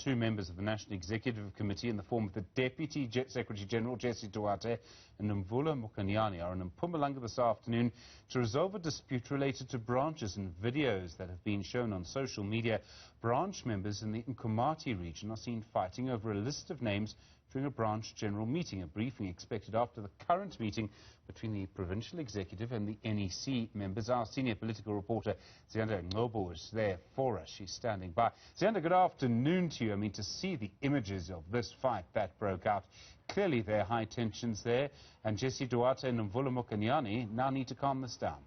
Two members of the National Executive Committee in the form of the Deputy Secretary General, Duarte and Newzroom Afrika, are in Mpumalanga this afternoon to resolve a dispute related to branches and videos that have been shown on social media. Branch members in the Nkomati region are seen fighting over a list of names during a branch general meeting. A briefing expected after the current meeting between the provincial executive and the NEC members. Our senior political reporter, Newzroom, is there for us. She's standing by. Newzroom, good afternoon to you. I mean, to see the images of this fight that broke out, clearly there are high tensions there, and Duarte and Newzroom Afrika now need to calm this down.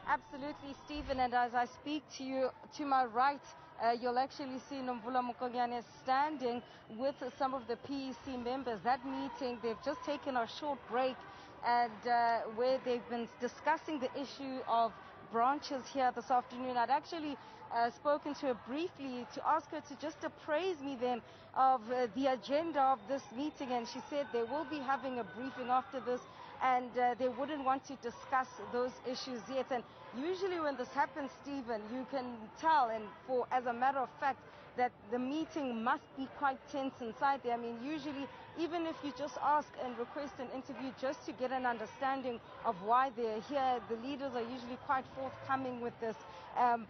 Absolutely, Stephen, and as I speak to you, to my right, you'll actually see Newzroom Mokonyane standing with some of the PEC members. That meeting, they've just taken a short break, and where they've been discussing the issue of branches here this afternoon. I'd actually spoken to her briefly to ask her to just appraise me then of the agenda of this meeting, and she said they will be having a briefing after this, and they wouldn't want to discuss those issues yet. And usually when this happens, Stephen, you can tell, and as a matter of fact, that the meeting must be quite tense inside there. I mean, usually, even if you just ask and request an interview just to get an understanding of why they're here, the leaders are usually quite forthcoming with this,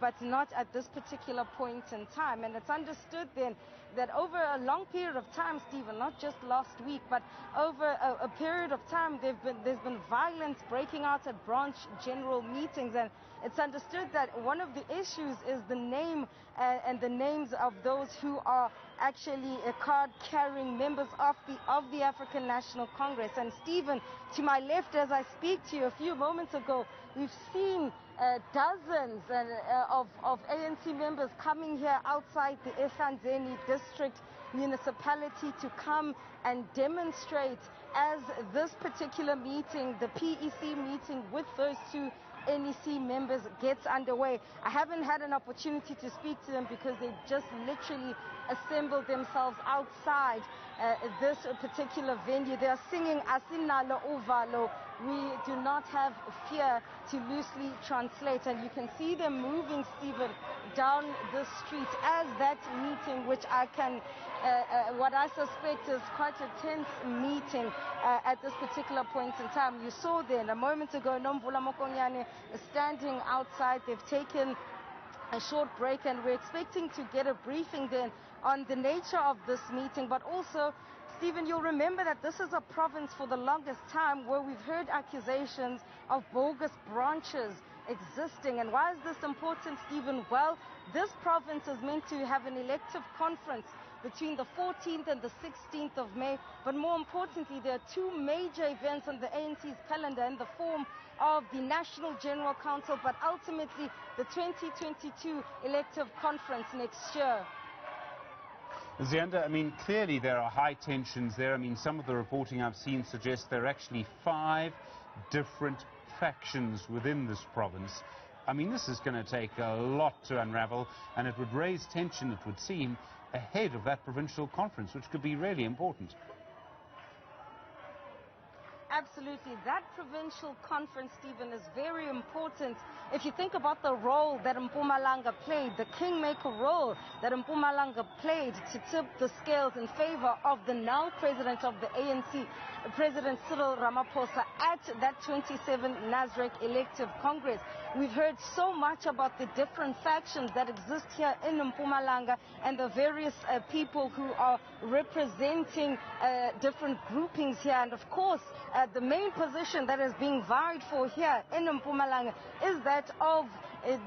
but not at this particular point in time. And it's understood then that over a long period of time, Stephen, not just last week, but over a period of time, there's been violence breaking out at branch general meetings, and it's understood that one of the issues is the name and the names of those who are actually card-carrying members of the African National Congress. And Stephen, to my left, as I speak to you a few moments ago, we've seen dozens of ANC members coming here outside the Ehlanzeni district municipality to come and demonstrate as this particular meeting, the PEC meeting with those two NEC members, gets underway. I haven't had an opportunity to speak to them because they just literally assembled themselves outside this particular venue. They are singing Asinalo Uvalo, we do not have fear, to loosely translate, and you can see them moving, Stephen, down the street as that meeting, which I can, what I suspect is quite a tense meeting at this particular point in time. You saw then a moment ago Newzroom Mokonyane standing outside. They've taken a short break, and we're expecting to get a briefing then on the nature of this meeting. But also, Stephen, you'll remember that this is a province for the longest time where we've heard accusations of bogus branches existing. And why is this important, Stephen? Well, this province is meant to have an elective conference between the 14th and the 16th of May. But more importantly, there are two major events on the ANC's calendar in the form of the National General Council, but ultimately the 2022 elective conference next year. Newzroom, I mean, clearly there are high tensions there. I mean, some of the reporting I've seen suggests there are actually 5 different factions within this province. I mean, this is going to take a lot to unravel, and it would raise tension, it would seem, ahead of that provincial conference, which could be really important. Absolutely. That provincial conference, Stephen, is very important. If you think about the role that Mpumalanga played, the kingmaker role that Mpumalanga played to tip the scales in favor of the now president of the ANC, President Cyril Ramaphosa, at that 27 Nasrec elective congress. We've heard so much about the different factions that exist here in Mpumalanga and the various people who are representing different groupings here. And of course, the main position that is being vied for here in Mpumalanga is that of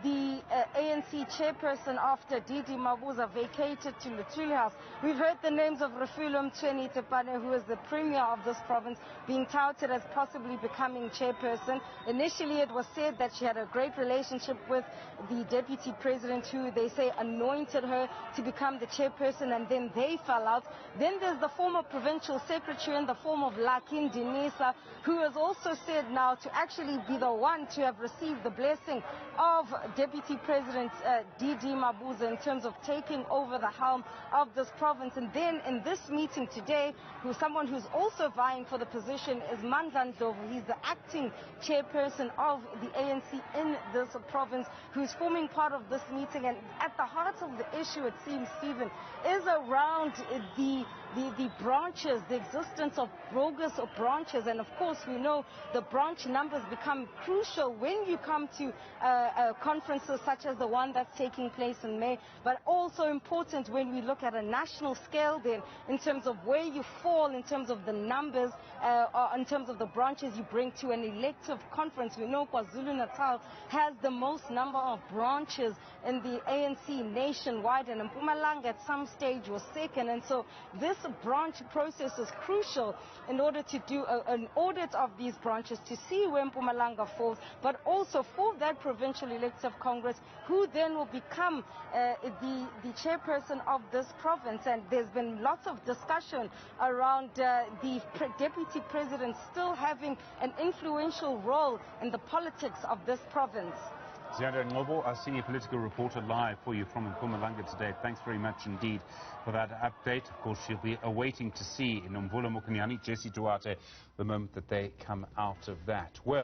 the ANC chairperson after Didi Mabuza vacated to Luthuli House. We've heard the names of Refilwe Mthweni-Tepane, who is the premier of this province, being touted as possibly becoming chairperson. Initially, it was said that she had a great relationship with the deputy president, who they say anointed her to become the chairperson, and then they fell out. Then there's the former provincial secretary in the form of Lakin Dinisa, who has also said now to actually be the one to have received the blessing of Deputy President D.D. Mabuza in terms of taking over the helm of this province. And then in this meeting today, someone who's also vying for the position is Mandla Ndlovu. He's the acting chairperson of the ANC in this province, who's forming part of this meeting. And at the heart of the issue, it seems, Stephen, is around the branches, the existence of bogus branches. And of course, we know the branch numbers become crucial when you come to conferences such as the one that's taking place in May, but also important when we look at a national scale then in terms of where you fall in terms of the numbers, in terms of the branches you bring to an elective conference. We know KwaZulu-Natal has the most number of branches in the ANC nationwide, and Mpumalanga at some stage was second. And so this branch process is crucial in order to do an audit of these branches to see where Mpumalanga falls, but also for that provincial elective congress, who then will become the chairperson of this province. And there's been lots of discussion around the deputy president still having an influential role in the politics of this province. Zianda Ngobo, our senior political reporter, live for you from Mpumalanga today. Thanks very much indeed for that update. Of course, she'll be awaiting to see Mvula Mokonyane, Duarte, the moment that they come out of that. Well.